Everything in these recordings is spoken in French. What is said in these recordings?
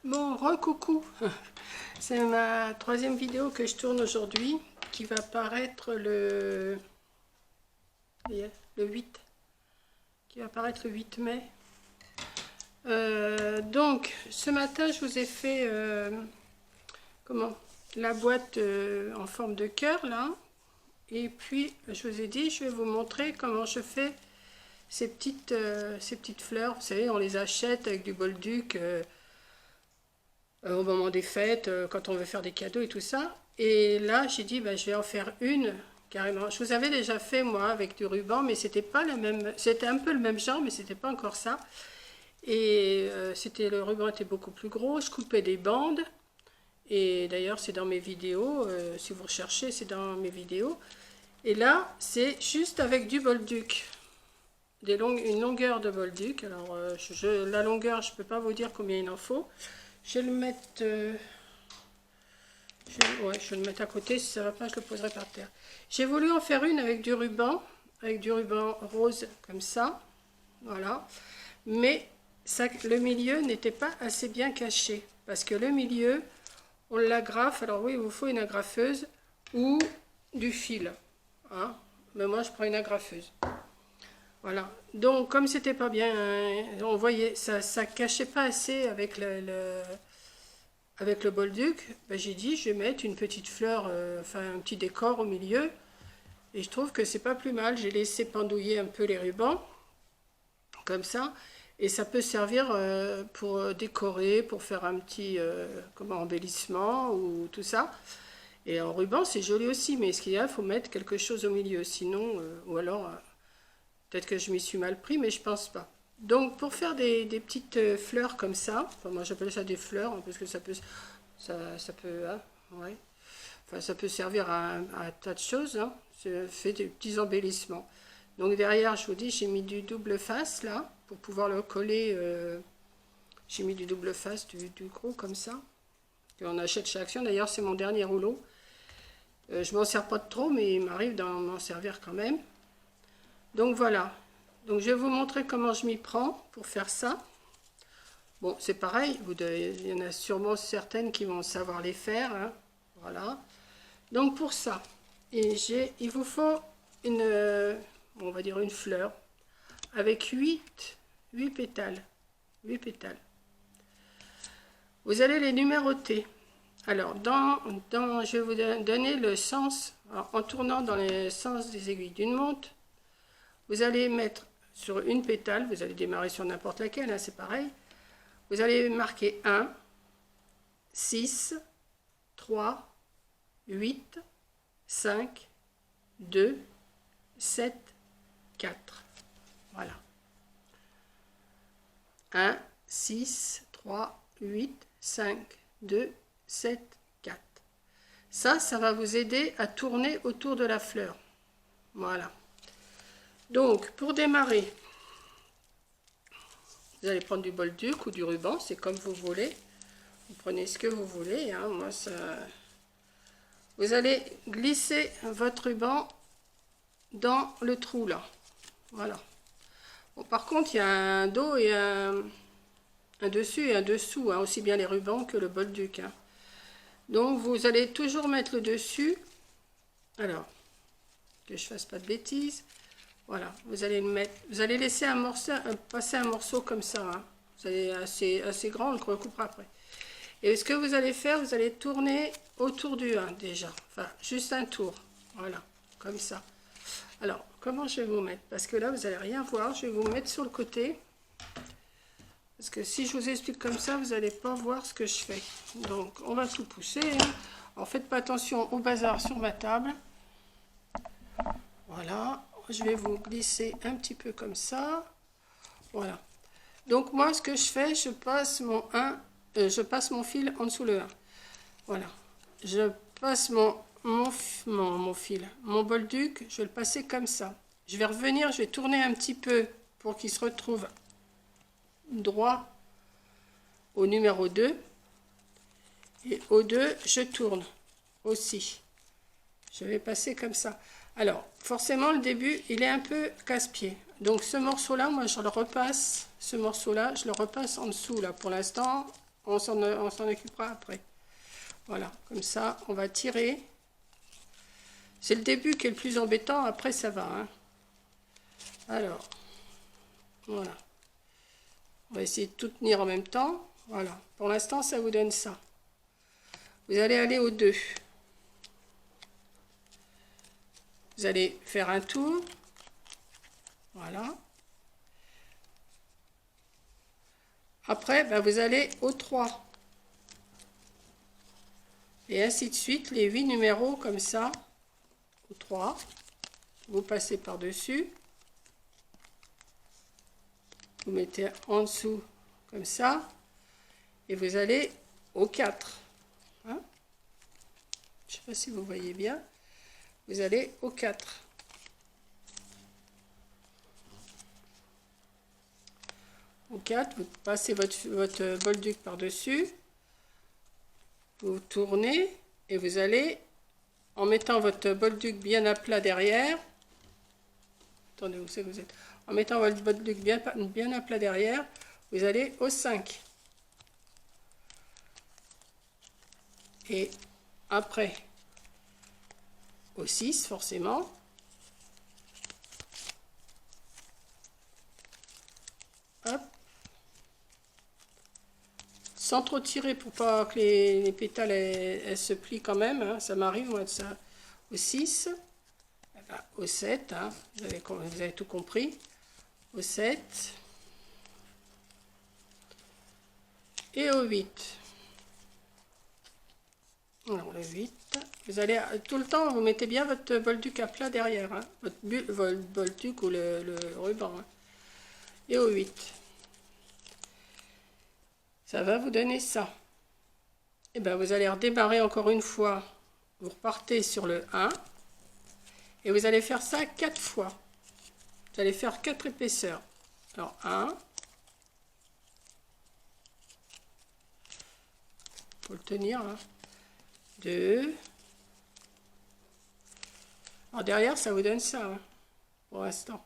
Bon, re-coucou. C'est ma troisième vidéo que je tourne aujourd'hui, qui va paraître le 8, qui va paraître le 8 mai. Donc, ce matin, je vous ai fait la boîte en forme de cœur, là. Et puis, je vous ai dit, je vais vous montrer comment je fais ces petites fleurs. Vous savez, on les achète avec du bolduc au moment des fêtes, quand on veut faire des cadeaux et tout ça. Et là, j'ai dit, je vais en faire une carrément. Je vous avais déjà fait, moi, avec du ruban, mais c'était pas la même. C'était un peu le même genre, mais c'était pas encore ça. Et le ruban était beaucoup plus gros. Je coupais des bandes. Et d'ailleurs, c'est dans mes vidéos. Si vous recherchez, c'est dans mes vidéos. Et là, c'est juste avec du bolduc. Une longueur de bolduc. Alors, la longueur, je ne peux pas vous dire combien il en faut. Je vais le mettre... je vais le mettre à côté. Si ça ne va pas, je le poserai par terre. J'ai voulu en faire une avec du ruban rose, comme ça. Voilà. Mais ça, le milieu n'était pas assez bien caché. Parce que le milieu, on l'agrafe. Alors oui, il vous faut une agrafeuse ou du fil. Hein. Mais moi, je prends une agrafeuse. Voilà. Donc, comme c'était pas bien, on voyait, ça cachait pas assez avec avec le bolduc, j'ai dit, je vais mettre une petite fleur, enfin un petit décor au milieu. Et je trouve que c'est pas plus mal. J'ai laissé pendouiller un peu les rubans, comme ça. Et ça peut servir pour décorer, pour faire un petit embellissement ou tout ça. Et en ruban, c'est joli aussi, mais ce qu'il y a, il faut mettre quelque chose au milieu. Sinon, ou alors... peut-être que je m'y suis mal pris, mais je pense pas. Donc, pour faire des petites fleurs comme ça, enfin, moi j'appelle ça des fleurs, hein, parce que ça peut, hein, ouais. Enfin, ça peut servir à un tas de choses, hein. Ça fait des petits embellissements. Donc derrière, je vous dis, j'ai mis du double face, là, pour pouvoir le coller. J'ai mis du double face, du gros, comme ça. On achète chez Action, d'ailleurs, c'est mon dernier rouleau. Je m'en sers pas de trop, mais il m'arrive d'en m'en servir quand même. Donc voilà, donc je vais vous montrer comment je m'y prends pour faire ça. Bon, c'est pareil, il y en a sûrement certaines qui vont savoir les faire, hein. Voilà. Donc pour ça, il vous faut on va dire une fleur avec 8 pétales. 8 pétales. Vous allez les numéroter. Alors, je vais vous donner le sens, en tournant dans le sens des aiguilles d'une montre. Vous allez mettre sur une pétale, vous allez démarrer sur n'importe laquelle, hein, c'est pareil. Vous allez marquer 1, 6, 3, 8, 5, 2, 7, 4. Voilà. 1, 6, 3, 8, 5, 2, 7, 4. Ça va vous aider à tourner autour de la fleur. Voilà. Donc, pour démarrer, vous allez prendre du bolduc ou du ruban, c'est comme vous voulez. Vous prenez ce que vous voulez, hein. Moi, ça... Vous allez glisser votre ruban dans le trou, là. Voilà. Bon, par contre, il y a un dos et un dessus et un dessous, hein, aussi bien les rubans que le bolduc, hein. Donc, vous allez toujours mettre le dessus. Alors, que je fasse pas de bêtises. Voilà, vous allez le mettre, vous allez laisser passer un morceau comme ça, hein. Vous allez assez grand, on le recoupera après. Et ce que vous allez faire, vous allez tourner autour du 1 déjà, enfin juste un tour, voilà, comme ça. Alors, comment je vais vous mettre? Parce que là, vous n'allez rien voir, je vais vous mettre sur le côté. Parce que si je vous explique comme ça, vous n'allez pas voir ce que je fais. Donc, on va tout pousser, hein. Alors, faites pas attention au bazar sur ma table. Voilà. Je vais vous glisser un petit peu comme ça. Voilà. Donc moi, ce que je fais, je passe mon fil en dessous le 1. Voilà. Je passe mon fil, mon bolduc, je vais le passer comme ça. Je vais revenir, je vais tourner un petit peu pour qu'il se retrouve droit au numéro 2. Et au 2, je tourne aussi. Je vais passer comme ça. Alors, forcément, le début, il est un peu casse-pied. Donc, ce morceau-là, moi, je le repasse. Ce morceau-là, je le repasse en dessous, là. Pour l'instant, on s'en occupera après. Voilà, comme ça, on va tirer. C'est le début qui est le plus embêtant, après ça va. Hein. Alors, voilà. On va essayer de tout tenir en même temps. Voilà, pour l'instant, ça vous donne ça. Vous allez aller au 2. Vous allez faire un tour. Voilà. Après, ben, vous allez au 3. Et ainsi de suite, les 8 numéros comme ça, au 3. Vous passez par-dessus. Vous mettez en dessous comme ça. Et vous allez au 4. Hein? Je ne sais pas si vous voyez bien. Vous allez au 4. Au 4, vous passez votre bolduc par-dessus. Vous tournez et vous allez, en mettant votre bolduc bien à plat derrière, attendez, où c'est que vous êtes? En mettant votre bolduc bien à plat derrière, vous allez au 5. Et après, au 6, forcément. Hop. Sans trop tirer pour pas que les pétales elles se plient quand même. Hein. Ça m'arrive, moi, de ça. Au 6. Enfin, au 7. Hein. Vous avez tout compris. Au 7. Et au 8. Alors, le 8. Vous allez, tout le temps, vous mettez bien votre bolduc à plat derrière. Hein. Votre bolduc ou le ruban. Hein. Et au 8. Ça va vous donner ça. Et bien, vous allez redémarrer encore une fois. Vous repartez sur le 1. Et vous allez faire ça 4 fois. Vous allez faire 4 épaisseurs. Alors, 1. Faut le tenir. Hein. 2. Alors, derrière, ça vous donne ça. Hein, pour l'instant.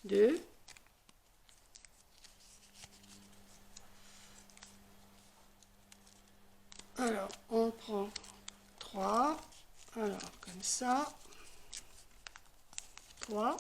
2. Alors, on prend 3. Alors, comme ça. 3.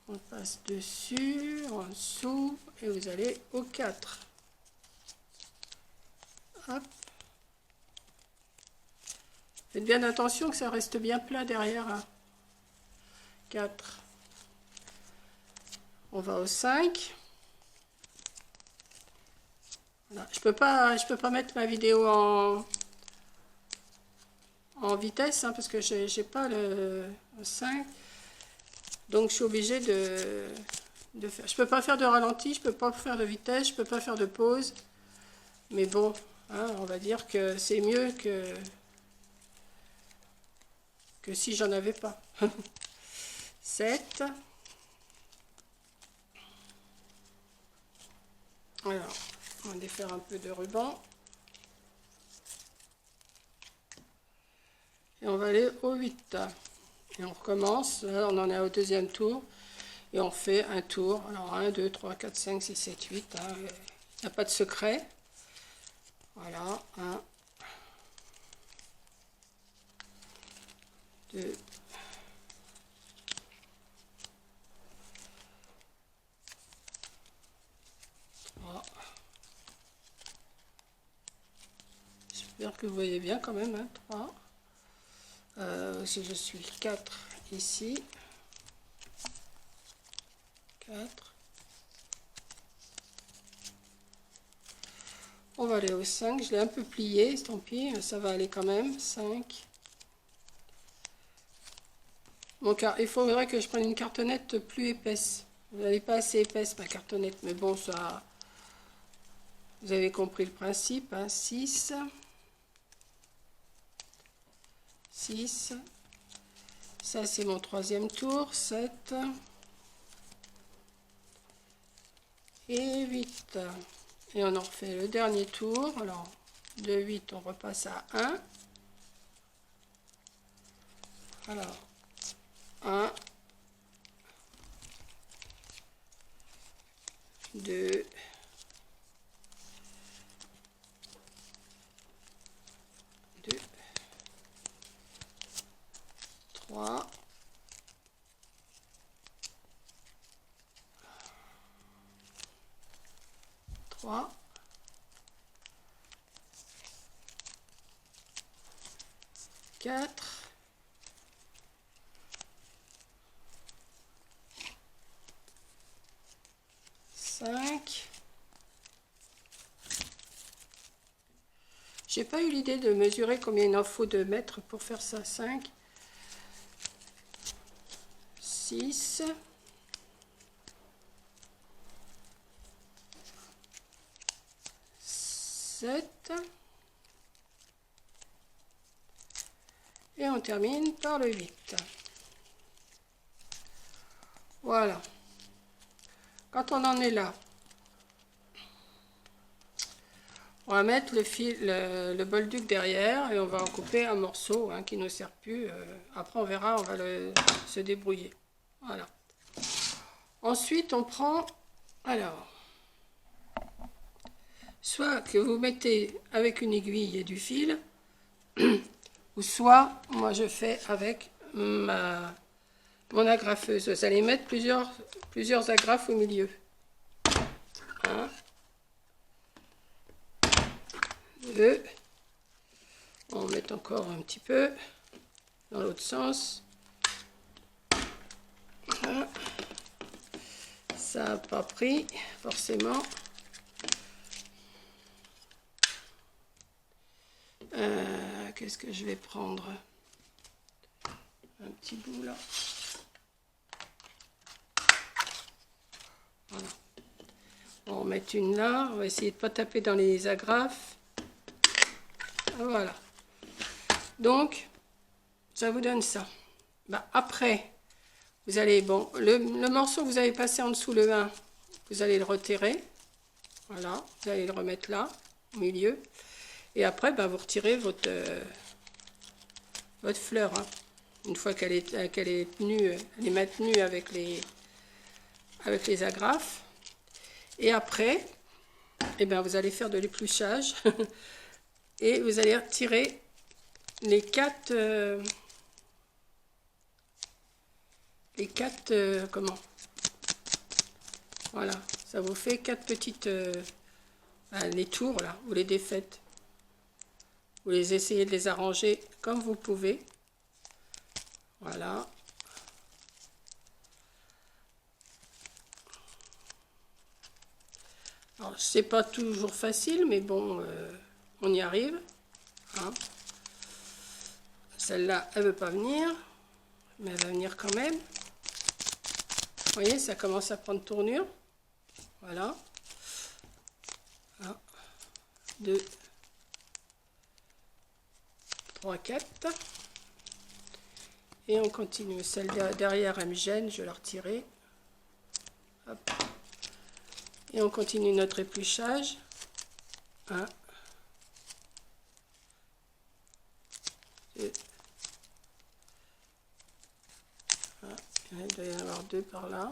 On passe dessus, en dessous, et vous allez au 4. Hop. Faites bien attention que ça reste bien plat derrière. Hein. 4. On va au 5. Voilà. Je peux pas mettre ma vidéo en vitesse hein, parce que j'ai pas le 5. Donc je suis obligée de faire. Je peux pas faire de ralenti, je peux pas faire de vitesse, je peux pas faire de pause. Mais bon, hein, on va dire que c'est mieux que si j'en avais pas. 7. Alors, on va défaire un peu de ruban. Et on va aller au 8. Et on recommence. Là, on en est au deuxième tour. Et on fait un tour. Alors, 1, 2, 3, 4, 5, 6, 7, 8. Hein. Il n'y a pas de secret. Voilà. 1, 2, 3. J'espère que vous voyez bien quand même. Hein. 3. Si je suis 4 ici. 4. On va aller au 5. Je l'ai un peu plié, tant pis, ça va aller quand même. 5. Bon, car il faudrait que je prenne une cartonnette plus épaisse. Vous n'avez pas assez épaisse ma cartonnette, mais bon, ça. Vous avez compris le principe. Hein, 6. 6. Ça, c'est mon troisième tour. 7. Et 8. Et on en refait le dernier tour. Alors, de 8, on repasse à 1. Alors, 1. 2, 2, 3, 3, 4, 5. J'ai pas eu l'idée de mesurer combien il en faut de mètres pour faire ça. 5, 6, 7. Et on termine par le 8. Voilà. Quand on en est là, on va mettre le fil, le bolduc derrière et on va en couper un morceau qui ne nous sert plus. Après on verra, on va se débrouiller. Voilà. Ensuite on prend, alors, soit que vous mettez avec une aiguille et du fil, ou soit moi je fais avec mon agrafeuse. Vous allez mettre plusieurs agrafes au milieu. 1, 2, on met encore un petit peu dans l'autre sens. Voilà. Ça n'a pas pris forcément. Qu'est-ce que je vais prendre? Un petit bout là. Voilà. On va en mettre une là. On va essayer de ne pas taper dans les agrafes. Voilà. Donc, ça vous donne ça. Bah, après, vous allez, bon, le morceau que vous avez passé en dessous le 1, vous allez le retirer. Voilà. Vous allez le remettre là, au milieu. Et après, bah, vous retirez votre fleur. Une fois qu'elle est tenue, elle est maintenue avec les agrafes. Et après, eh ben, vous allez faire de l'épluchage. Et vous allez retirer les 4 comment? Voilà, ça vous fait 4 petites les tours là, vous les défaites. Vous les essayez de les arranger comme vous pouvez. Voilà. Alors, c'est pas toujours facile, mais bon, on y arrive. Hein. Celle-là, elle veut pas venir, mais elle va venir quand même. Vous voyez, ça commence à prendre tournure. Voilà. 1, 2, 3, 4. Et on continue. Celle derrière, elle me gêne, je vais la retirer. Hop. Et on continue notre épluchage. 1, 2. Il doit y en avoir 2 par là.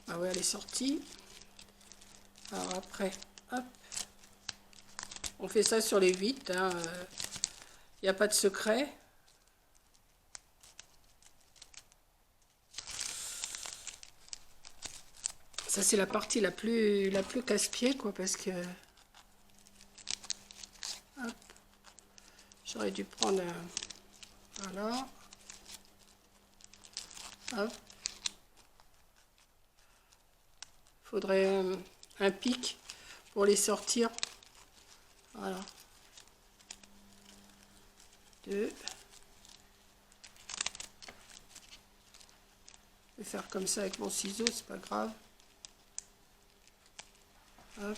Ah ouais, elle est sortie. Alors après, hop. On fait ça sur les 8. Il n'y a pas de secret. Ça, c'est la partie la plus casse-pied, quoi, parce que... Hop. J'aurais dû prendre un... Voilà. Hop. Faudrait un pic pour les sortir. Voilà. 2. Je vais faire comme ça avec mon ciseau, c'est pas grave. Hop.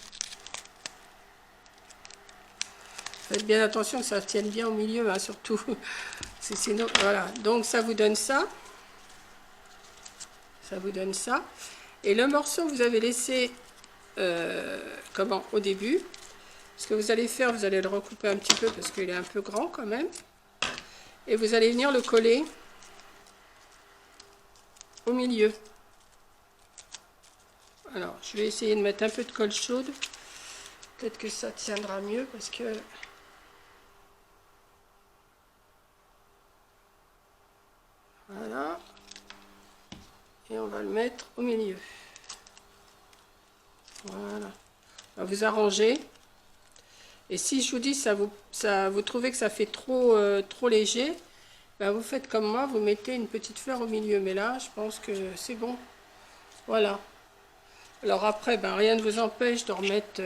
Faites bien attention que ça tienne bien au milieu, hein, surtout. Sinon, voilà. Donc ça vous donne ça. Ça vous donne ça. Et le morceau que vous avez laissé au début, ce que vous allez faire, vous allez le recouper un petit peu parce qu'il est un peu grand quand même. Et vous allez venir le coller au milieu. Alors, je vais essayer de mettre un peu de colle chaude. Peut-être que ça tiendra mieux parce que... Voilà. Et on va le mettre au milieu. Voilà. On va vous arranger. Et si je vous dis, vous trouvez que ça fait trop léger, ben vous faites comme moi, vous mettez une petite fleur au milieu. Mais là, je pense que c'est bon. Voilà. Alors après, ben, rien ne vous empêche de remettre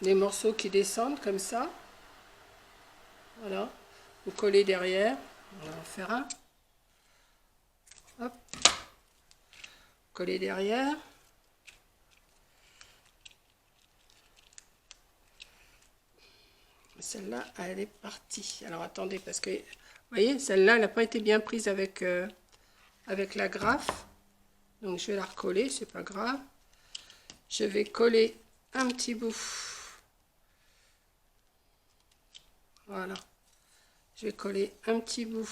des morceaux qui descendent comme ça. Voilà. Vous collez derrière. On va en faire un. Hop. Coller derrière. Celle-là, elle est partie. Alors attendez, parce que, vous voyez, celle-là, elle n'a pas été bien prise avec la graffe. Donc je vais la recoller, c'est pas grave. Je vais coller un petit bout. Voilà. Je vais coller un petit bout.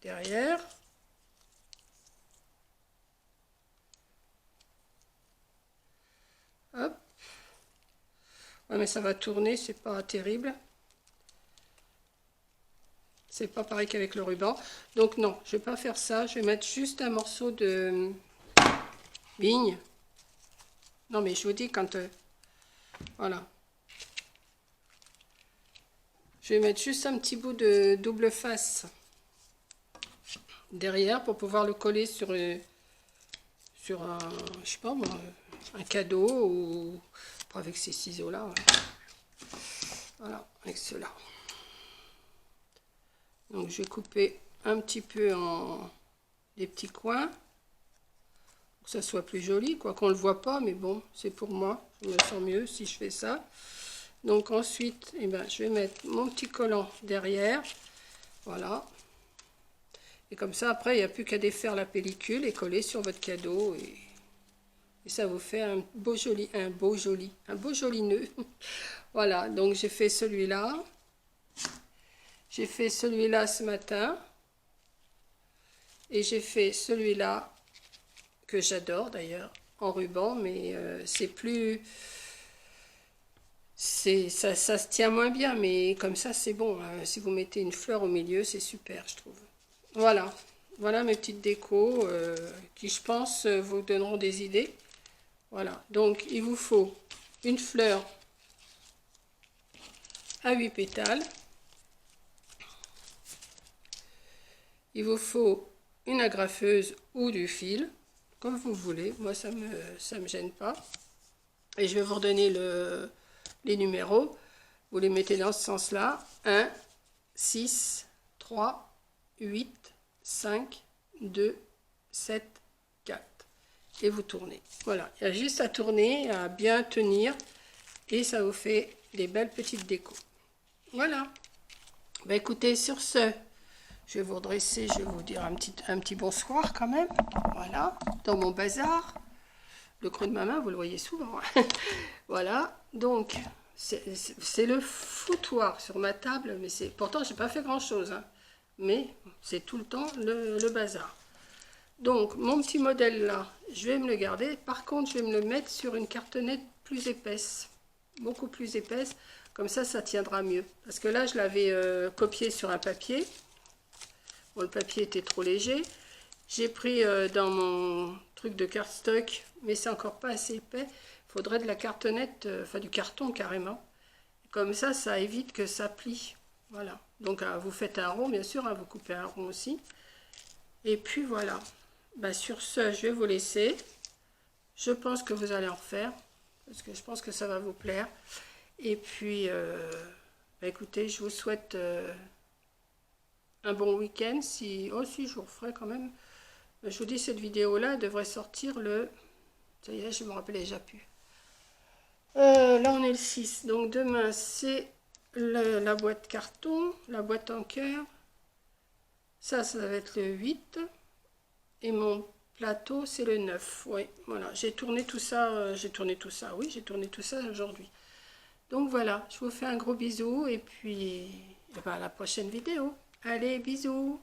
Derrière. Hop. Ouais, mais ça va tourner, c'est pas terrible. C'est pas pareil qu'avec le ruban. Donc non, je vais pas faire ça. Je vais mettre juste un morceau de vigne. Non, mais je vous dis quand... voilà. Je vais mettre juste un petit bout de double face derrière pour pouvoir le coller sur un, je sais pas moi, un cadeau ou avec ces ciseaux là. Voilà, avec cela. Donc je vais couper un petit peu en des petits coins pour que ça soit plus joli, quoi qu'on le voit pas, mais bon, c'est pour moi, je me sens mieux si je fais ça. Donc ensuite, eh ben, je vais mettre mon petit collant derrière, voilà. Et comme ça, après, il n'y a plus qu'à défaire la pellicule et coller sur votre cadeau. Et ça vous fait un beau joli nœud. Voilà, donc j'ai fait celui-là. J'ai fait celui-là ce matin. Et j'ai fait celui-là, que j'adore d'ailleurs, en ruban, mais c'est plus... ça se tient moins bien, mais comme ça c'est bon. Si vous mettez une fleur au milieu, c'est super, je trouve. Voilà, voilà mes petites décos qui, je pense, vous donneront des idées. Voilà, donc il vous faut une fleur à 8 pétales. Il vous faut une agrafeuse ou du fil, comme vous voulez. Moi, ça me gêne pas. Et je vais vous redonner les numéros. Vous les mettez dans ce sens-là. 1, 6, 3, 8, 5, 2, 7, 4. Et vous tournez. Voilà, il y a juste à tourner, à bien tenir. Et ça vous fait des belles petites décos. Voilà. Bah, écoutez, sur ce, je vais vous redresser, je vais vous dire un petit bonsoir quand même. Voilà, dans mon bazar. Le creux de ma main, vous le voyez souvent. Voilà, donc c'est le foutoir sur ma table, mais pourtant j'ai pas fait grand chose, hein, mais c'est tout le temps le bazar. Donc mon petit modèle là, je vais me le garder. Par contre, je vais me le mettre sur une cartonnette plus épaisse, beaucoup plus épaisse, comme ça tiendra mieux. Parce que là, je l'avais copié sur un papier. Bon, le papier était trop léger. J'ai pris dans mon truc de cardstock, mais c'est encore pas assez épais. Il faudrait de la cartonnette, enfin du carton carrément. Comme ça évite que ça plie. Voilà. Donc vous faites un rond, bien sûr, hein, vous coupez un rond aussi. Et puis voilà. Bah, sur ce, je vais vous laisser. Je pense que vous allez en refaire, parce que je pense que ça va vous plaire. Et puis, bah, écoutez, je vous souhaite un bon week-end. Oh si, je vous referai quand même. Je vous dis, cette vidéo-là devrait sortir le... Ça y est, je me rappelle déjà plus. Là, on est le 6. Donc, demain, c'est la boîte carton, la boîte en cœur. Ça va être le 8. Et mon plateau, c'est le 9. Oui, voilà. J'ai tourné tout ça. Oui, j'ai tourné tout ça aujourd'hui. Donc, voilà. Je vous fais un gros bisou. Et puis et ben à la prochaine vidéo. Allez, bisous!